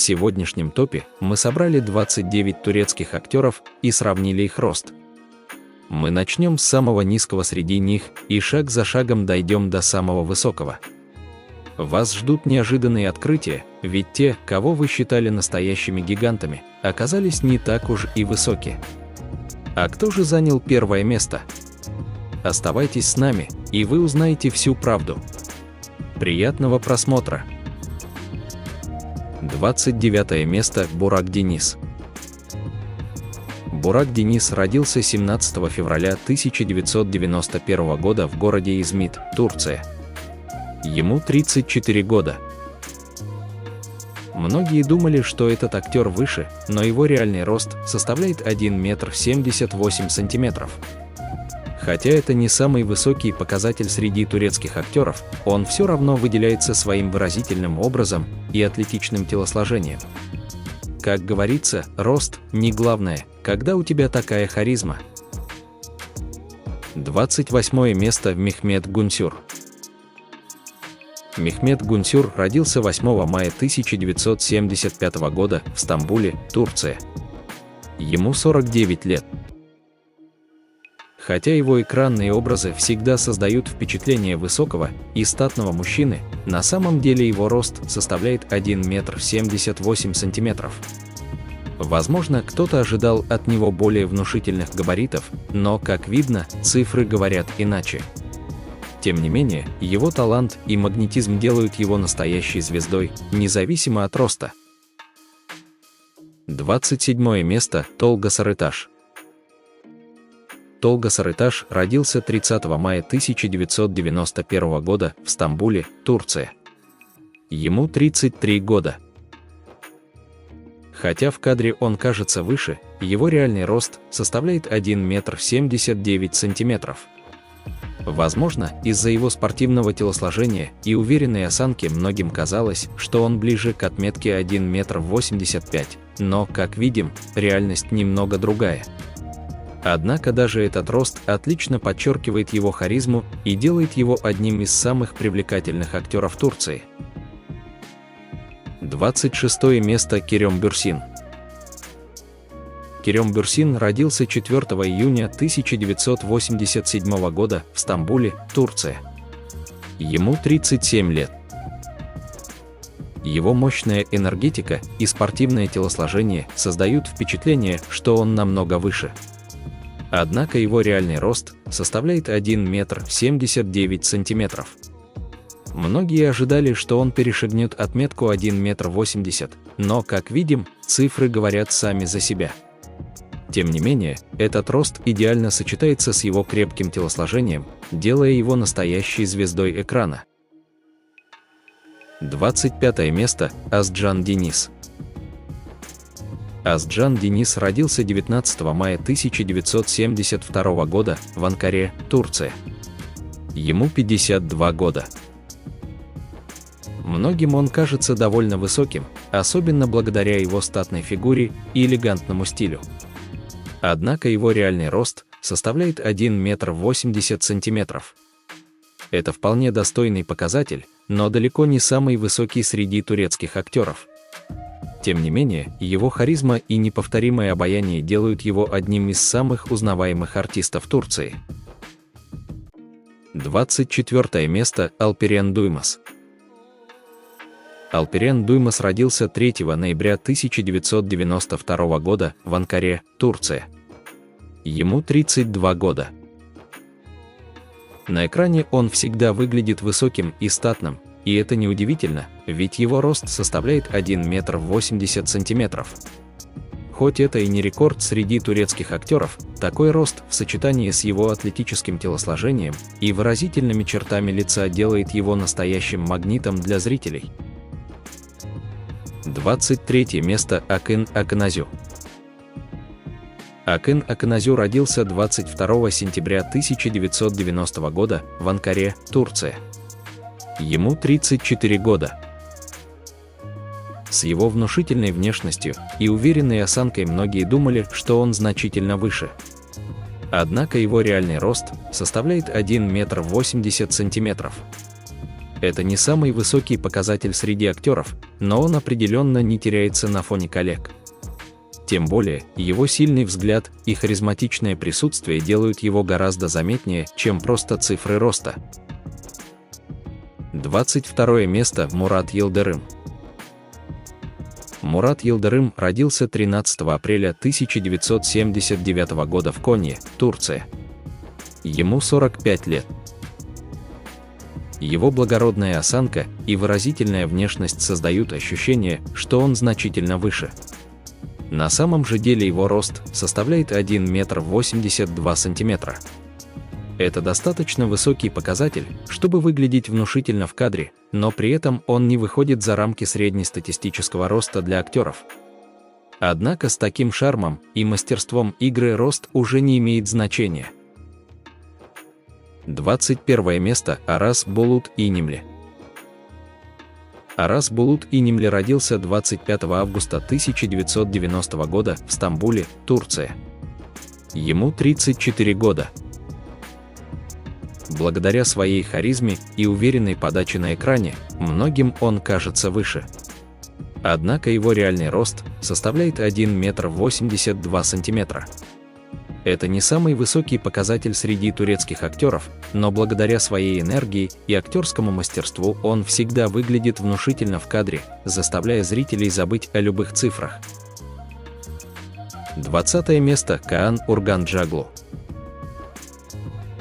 сегодняшнем топе мы собрали 29 турецких актеров и сравнили их рост. Мы начнем с самого низкого среди них и шаг за шагом дойдем до самого высокого. Вас ждут неожиданные открытия, ведь те, кого вы считали настоящими гигантами, оказались не так уж и высоки. А кто же занял первое место? Оставайтесь с нами, и вы узнаете всю правду. Приятного просмотра! 29 место – Бурак Денис. Бурак Денис родился 17 февраля 1991 года в городе Измит, Турция. Ему 34 года. Многие думали, что этот актер выше, но его реальный рост составляет 1 метр 78 сантиметров. Хотя это не самый высокий показатель среди турецких актеров, он все равно выделяется своим выразительным образом и атлетичным телосложением. Как говорится, рост не главное, когда у тебя такая харизма. 28 место – Мехмет Гунсюр. Мехмет Гунсюр родился 8 мая 1975 года в Стамбуле, Турция. Ему 49 лет. Хотя его экранные образы всегда создают впечатление высокого и статного мужчины, на самом деле его рост составляет 1 метр 78 сантиметров. Возможно, кто-то ожидал от него более внушительных габаритов, но, как видно, цифры говорят иначе. Тем не менее, его талант и магнетизм делают его настоящей звездой, независимо от роста. 27 место – Толга Сарыташ. Толга Сарыташ родился 30 мая 1991 года в Стамбуле, Турция. Ему 33 года. Хотя в кадре он кажется выше, его реальный рост составляет 1 метр 79 сантиметров. Возможно, из-за его спортивного телосложения и уверенной осанки многим казалось, что он ближе к отметке 1 метр 85, но, как видим, реальность немного другая. Однако даже этот рост отлично подчеркивает его харизму и делает его одним из самых привлекательных актеров Турции. 26 место – Керем Бюрсин. Керем Бюрсин родился 4 июня 1987 года в Стамбуле, Турция. Ему 37 лет. Его мощная энергетика и спортивное телосложение создают впечатление, что он намного выше. Однако его реальный рост составляет 1 метр 79 сантиметров. Многие ожидали, что он перешагнет отметку 1 метр 80, но, как видим, цифры говорят сами за себя. Тем не менее, этот рост идеально сочетается с его крепким телосложением, делая его настоящей звездой экрана. 25 место – Азджан Денис. Азджан Денис родился 19 мая 1972 года в Анкаре, Турция. Ему 52 года. Многим он кажется довольно высоким, особенно благодаря его статной фигуре и элегантному стилю. Однако его реальный рост составляет 1 метр 80 сантиметров. Это вполне достойный показатель, но далеко не самый высокий среди турецких актеров. Тем не менее, его харизма и неповторимое обаяние делают его одним из самых узнаваемых артистов Турции. 24 место – Алперен Дуймас. Алперен Дуймас родился 3 ноября 1992 года в Анкаре, Турция. Ему 32 года. На экране он всегда выглядит высоким и статным, и это неудивительно, ведь его рост составляет 1 метр 80 сантиметров. Хоть это и не рекорд среди турецких актеров, такой рост в сочетании с его атлетическим телосложением и выразительными чертами лица делает его настоящим магнитом для зрителей. 23 место – Акын Акыназю. Акын Акыназю родился 22 сентября 1990 года в Анкаре, Турция. Ему 34 года. С его внушительной внешностью и уверенной осанкой многие думали, что он значительно выше. Однако его реальный рост составляет 1 метр 80 сантиметров. Это не самый высокий показатель среди актеров, но он определенно не теряется на фоне коллег. Тем более, его сильный взгляд и харизматичное присутствие делают его гораздо заметнее, чем просто цифры роста. 22 место – Мурат Йылдырым. Мурат Йылдырым родился 13 апреля 1979 года в Конье, Турция. Ему 45 лет. Его благородная осанка и выразительная внешность создают ощущение, что он значительно выше. На самом же деле его рост составляет 1 метр 82 сантиметра. Это достаточно высокий показатель, чтобы выглядеть внушительно в кадре, но при этом он не выходит за рамки среднестатистического роста для актеров. Однако с таким шармом и мастерством игры рост уже не имеет значения. 21 место – Арас Булут Инимли. Арас Булут Инимли родился 25 августа 1990 года в Стамбуле, Турция. Ему 34 года. Благодаря своей харизме и уверенной подаче на экране, многим он кажется выше. Однако его реальный рост составляет 1 метр 82 сантиметра. Это не самый высокий показатель среди турецких актеров, но благодаря своей энергии и актерскому мастерству он всегда выглядит внушительно в кадре, заставляя зрителей забыть о любых цифрах. 20 место – Каан Урган Джаглу.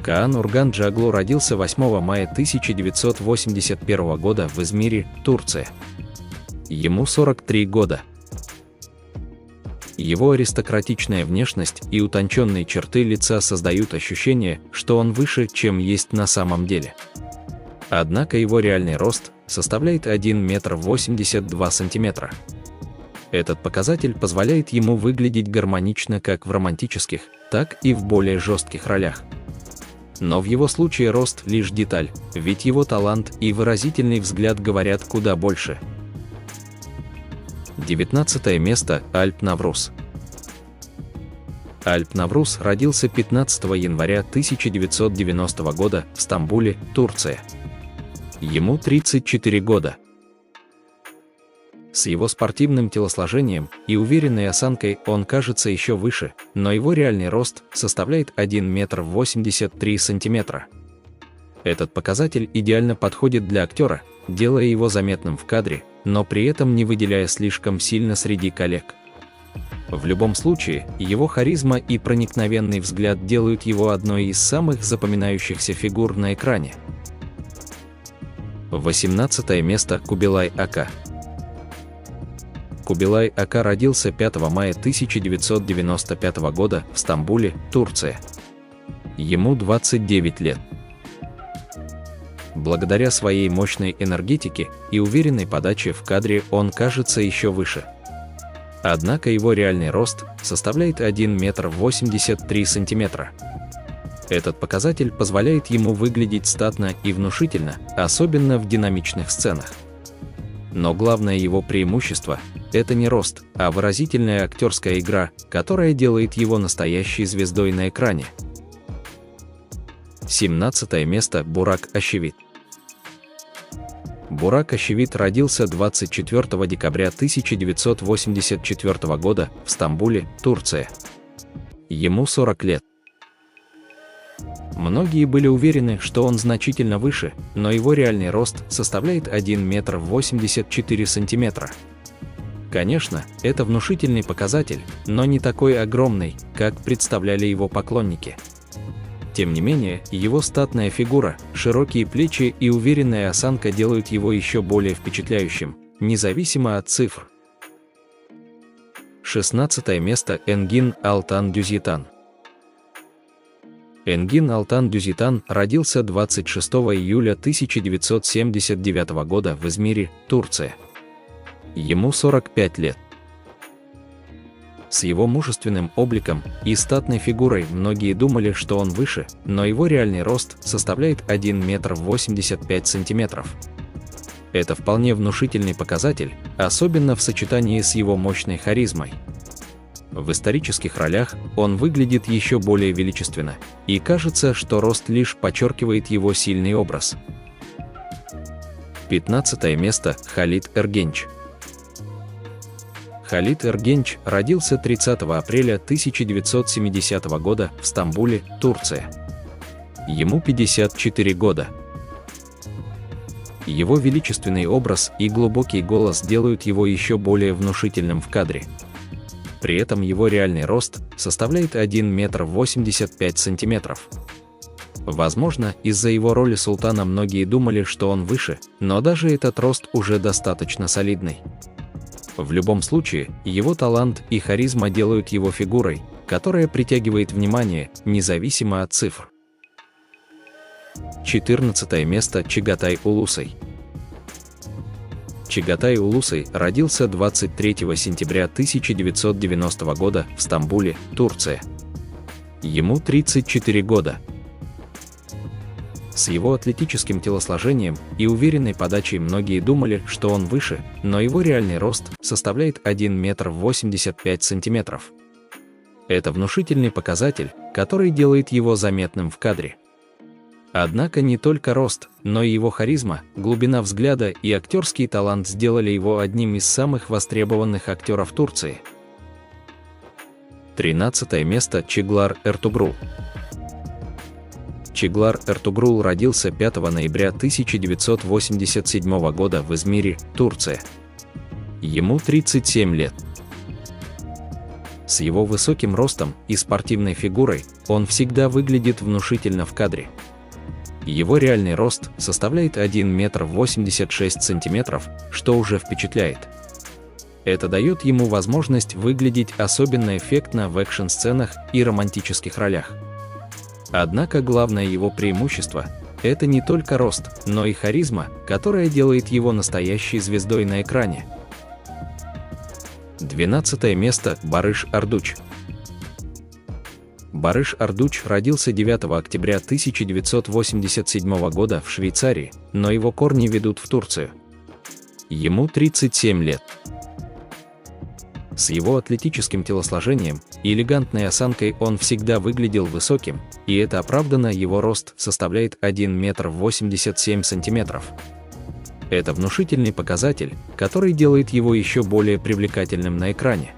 Каан Урган Джаглу родился 8 мая 1981 года в Измире, Турция. Ему 43 года. Его аристократичная внешность и утонченные черты лица создают ощущение, что он выше, чем есть на самом деле. Однако его реальный рост составляет 1 метр 82 сантиметра. Этот показатель позволяет ему выглядеть гармонично как в романтических, так и в более жестких ролях. Но в его случае рост лишь деталь, ведь его талант и выразительный взгляд говорят куда больше. 19 место – Альп Наврус. Альп Наврус родился 15 января 1990 года в Стамбуле, Турция. Ему 34 года. С его спортивным телосложением и уверенной осанкой он кажется еще выше, но его реальный рост составляет 1 метр 83 сантиметра. Этот показатель идеально подходит для актера, делая его заметным в кадре, но при этом не выделяя слишком сильно среди коллег. В любом случае, его харизма и проникновенный взгляд делают его одной из самых запоминающихся фигур на экране. 18 место – Кубилай Ака. Кубилай Ака родился 5 мая 1995 года в Стамбуле, Турция. Ему 29 лет. Благодаря своей мощной энергетике и уверенной подаче в кадре он кажется еще выше. Однако его реальный рост составляет 1 метр 83 сантиметра. Этот показатель позволяет ему выглядеть статно и внушительно, особенно в динамичных сценах. Но главное его преимущество – это не рост, а выразительная актерская игра, которая делает его настоящей звездой на экране. 17 место – Бурак Ощевит. Бурак Ощевит родился 24 декабря 1984 года в Стамбуле, Турция. Ему 40 лет. Многие были уверены, что он значительно выше, но его реальный рост составляет 1 метр 84 сантиметра. Конечно, это внушительный показатель, но не такой огромный, как представляли его поклонники. Тем не менее, его статная фигура, широкие плечи и уверенная осанка делают его еще более впечатляющим, независимо от цифр. 16 место – Энгин Алтан Дюзитан. Энгин Алтан Дюзитан родился 26 июля 1979 года в Измире, Турция. Ему 45 лет. С его мужественным обликом и статной фигурой многие думали, что он выше, но его реальный рост составляет 1 метр 85 сантиметров. Это вполне внушительный показатель, особенно в сочетании с его мощной харизмой. В исторических ролях он выглядит еще более величественно, и кажется, что рост лишь подчеркивает его сильный образ. 15 место – Халид Эргенч. Халид Эргенч родился 30 апреля 1970 года в Стамбуле, Турция. Ему 54 года. Его величественный образ и глубокий голос делают его еще более внушительным в кадре. При этом его реальный рост составляет 1 метр 85 сантиметров. Возможно, из-за его роли султана многие думали, что он выше, но даже этот рост уже достаточно солидный. В любом случае, его талант и харизма делают его фигурой, которая притягивает внимание, независимо от цифр. 14 место – Чагатай Улусай. Чагатай Улусай родился 23 сентября 1990 года в Стамбуле, Турция. Ему 34 года. С его атлетическим телосложением и уверенной подачей многие думали, что он выше, но его реальный рост составляет 1 метр 85 сантиметров. Это внушительный показатель, который делает его заметным в кадре. Однако не только рост, но и его харизма, глубина взгляда и актерский талант сделали его одним из самых востребованных актеров Турции. 13 место – Чеглар Эртугрул. Чеглар Эртугрул родился 5 ноября 1987 года в Измире, Турция. Ему 37 лет. С его высоким ростом и спортивной фигурой он всегда выглядит внушительно в кадре. Его реальный рост составляет 1 метр 86 сантиметров, что уже впечатляет. Это дает ему возможность выглядеть особенно эффектно в экшн-сценах и романтических ролях. Однако главное его преимущество – это не только рост, но и харизма, которая делает его настоящей звездой на экране. 12 место – Барыш Ардуч. Барыш Ардуч родился 9 октября 1987 года в Швейцарии, но его корни ведут в Турцию. Ему 37 лет. С его атлетическим телосложением и элегантной осанкой он всегда выглядел высоким, и это оправдано, его рост составляет 1 метр 87 сантиметров. Это внушительный показатель, который делает его еще более привлекательным на экране.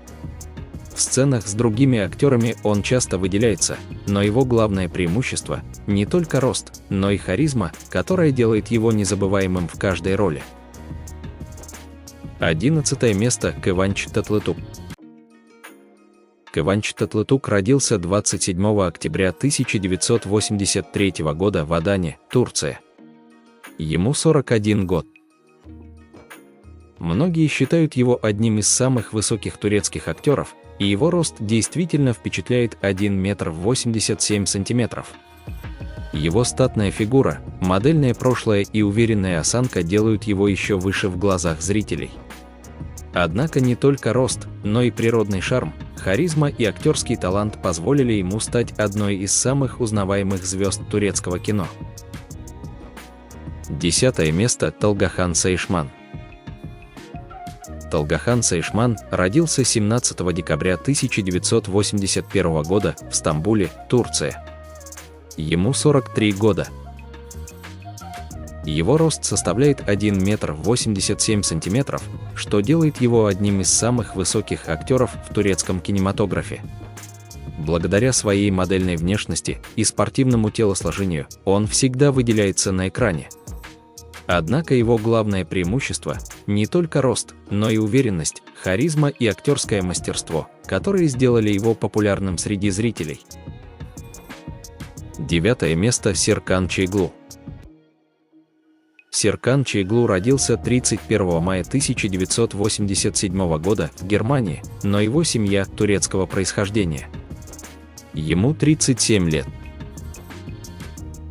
В сценах с другими актерами он часто выделяется, но его главное преимущество – не только рост, но и харизма, которая делает его незабываемым в каждой роли. 11 место – Кыванч Татлытук. Кыванч Татлытук родился 27 октября 1983 года в Адане, Турция. Ему 41 год. Многие считают его одним из самых высоких турецких актеров, и его рост действительно впечатляет 1 метр 87 сантиметров. Его статная фигура, модельное прошлое и уверенная осанка делают его еще выше в глазах зрителей. Однако не только рост, но и природный шарм, харизма и актерский талант позволили ему стать одной из самых узнаваемых звезд турецкого кино. 10 место – Талгахан Сайшман. Талгахан Сайшман родился 17 декабря 1981 года в Стамбуле, Турция. Ему 43 года. Его рост составляет 1 метр 87 сантиметров, что делает его одним из самых высоких актеров в турецком кинематографе. Благодаря своей модельной внешности и спортивному телосложению он всегда выделяется на экране. Однако его главное преимущество – не только рост, но и уверенность, харизма и актерское мастерство, которые сделали его популярным среди зрителей. 9 место – Серкан Чейглу. Серкан Чейглу родился 31 мая 1987 года в Германии, но его семья турецкого происхождения. Ему 37 лет.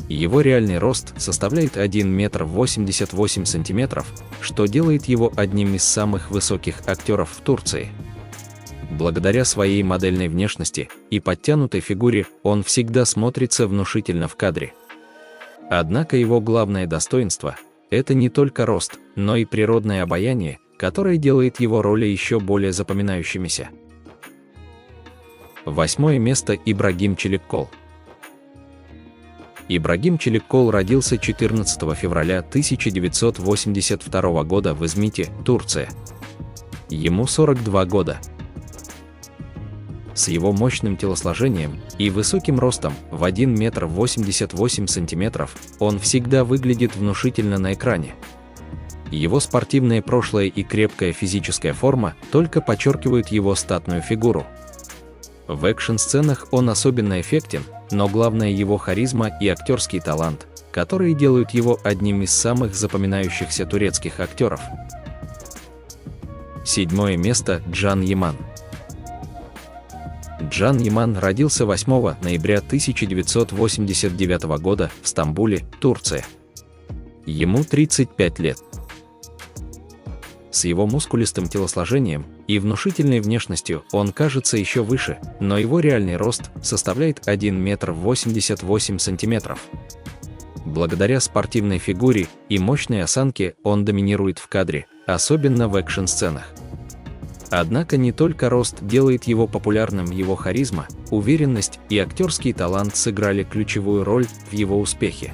Его реальный рост составляет 1 метр 88 сантиметров, что делает его одним из самых высоких актеров в Турции. Благодаря своей модельной внешности и подтянутой фигуре он всегда смотрится внушительно в кадре. Однако его главное достоинство – это не только рост, но и природное обаяние, которое делает его роли еще более запоминающимися. 8 место – Ибрагим Челиккол. Ибрагим Челиккол родился 14 февраля 1982 года в Измите, Турция. Ему 42 года. С его мощным телосложением и высоким ростом в 1 метр 88 сантиметров он всегда выглядит внушительно на экране. Его спортивное прошлое и крепкая физическая форма только подчеркивают его статную фигуру. В экшн-сценах он особенно эффектен, но главное его харизма и актерский талант, которые делают его одним из самых запоминающихся турецких актеров. 7 место. Can Yaman. Can Yaman родился 8 ноября 1989 года в Стамбуле, Турция. Ему 35 лет. С его мускулистым телосложением и внушительной внешностью он кажется еще выше, но его реальный рост составляет 1 метр 88 сантиметров. Благодаря спортивной фигуре и мощной осанке он доминирует в кадре, особенно в экшн-сценах. Однако не только рост делает его популярным, его харизма, уверенность и актерский талант сыграли ключевую роль в его успехе.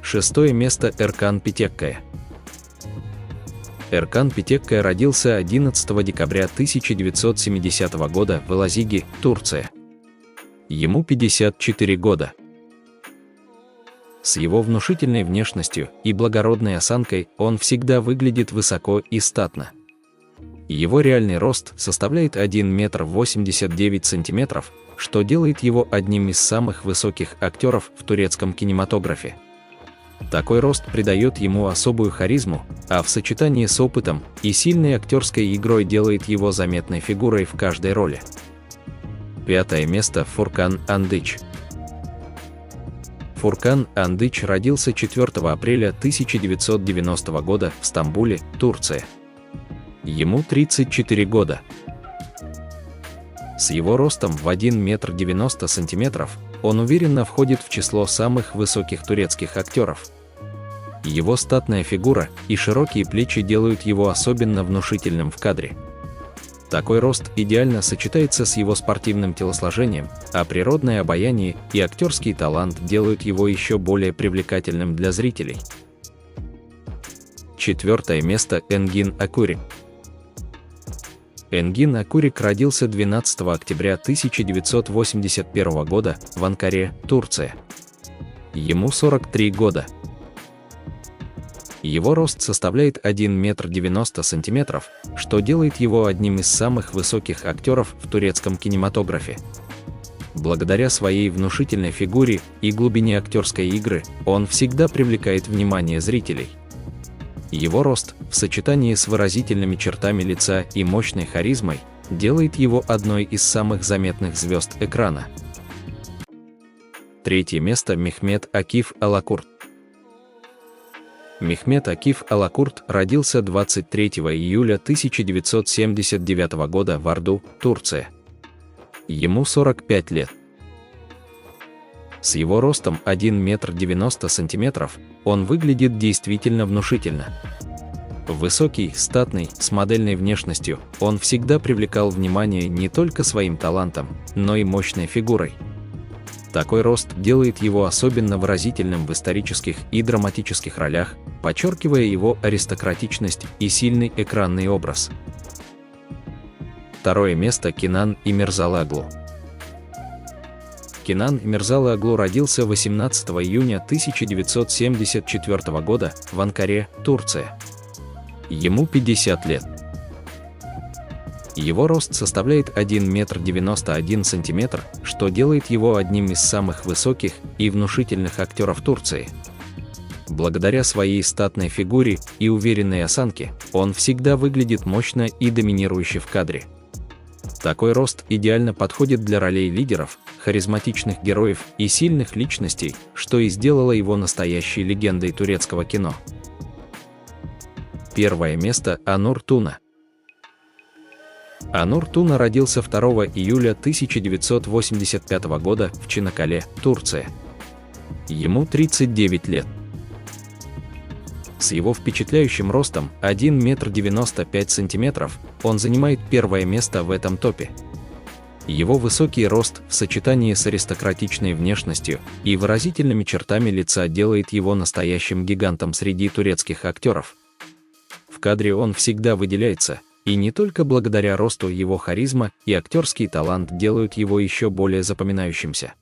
6 место. Эркан Петеккая. Эркан Петеккая родился 11 декабря 1970 года в Элазиги, Турция. Ему 54 года. С его внушительной внешностью и благородной осанкой он всегда выглядит высоко и статно. Его реальный рост составляет 1 метр 89 сантиметров, что делает его одним из самых высоких актеров в турецком кинематографе. Такой рост придает ему особую харизму, а в сочетании с опытом и сильной актерской игрой делает его заметной фигурой в каждой роли. 5 место. Фуркан Андыч. Фуркан Андыч родился 4 апреля 1990 года в Стамбуле, Турция. Ему 34 года. С его ростом в 1 метр 90 сантиметров он уверенно входит в число самых высоких турецких актеров. Его статная фигура и широкие плечи делают его особенно внушительным в кадре. Такой рост идеально сочетается с его спортивным телосложением, а природное обаяние и актерский талант делают его еще более привлекательным для зрителей. 4 место. Энгин Акурик. Энгин Акурик родился 12 октября 1981 года в Анкаре, Турция. Ему 43 года. Его рост составляет 1 метр 90 сантиметров, что делает его одним из самых высоких актеров в турецком кинематографе. Благодаря своей внушительной фигуре и глубине актерской игры он всегда привлекает внимание зрителей. Его рост, в сочетании с выразительными чертами лица и мощной харизмой, делает его одной из самых заметных звезд экрана. 3 место. Мехмет Акиф Алакурт. Мехмет Акиф Алакурт родился 23 июля 1979 года в Орду, Турция. Ему 45 лет. С его ростом 1 метр 90 сантиметров он выглядит действительно внушительно. Высокий, статный, с модельной внешностью, он всегда привлекал внимание не только своим талантом, но и мощной фигурой. Такой рост делает его особенно выразительным в исторических и драматических ролях, подчеркивая его аристократичность и сильный экранный образ. 2 место. Кенан Имирзалы Оглу. Кенан Имирзалы Оглу родился 18 июня 1974 года в Анкаре, Турция. Ему 50 лет. Его рост составляет 1 метр 91 сантиметр, что делает его одним из самых высоких и внушительных актеров Турции. Благодаря своей статной фигуре и уверенной осанке, он всегда выглядит мощно и доминирующе в кадре. Такой рост идеально подходит для ролей лидеров, харизматичных героев и сильных личностей, что и сделало его настоящей легендой турецкого кино. 1 место. Анур Туна. Анур Туна родился 2 июля 1985 года в Чанаккале, Турция. Ему 39 лет. С его впечатляющим ростом 1 метр 95 сантиметров он занимает 1 место в этом топе. Его высокий рост в сочетании с аристократичной внешностью и выразительными чертами лица делает его настоящим гигантом среди турецких актеров. В кадре он всегда выделяется, и не только благодаря росту, его харизма и актерский талант делают его еще более запоминающимся.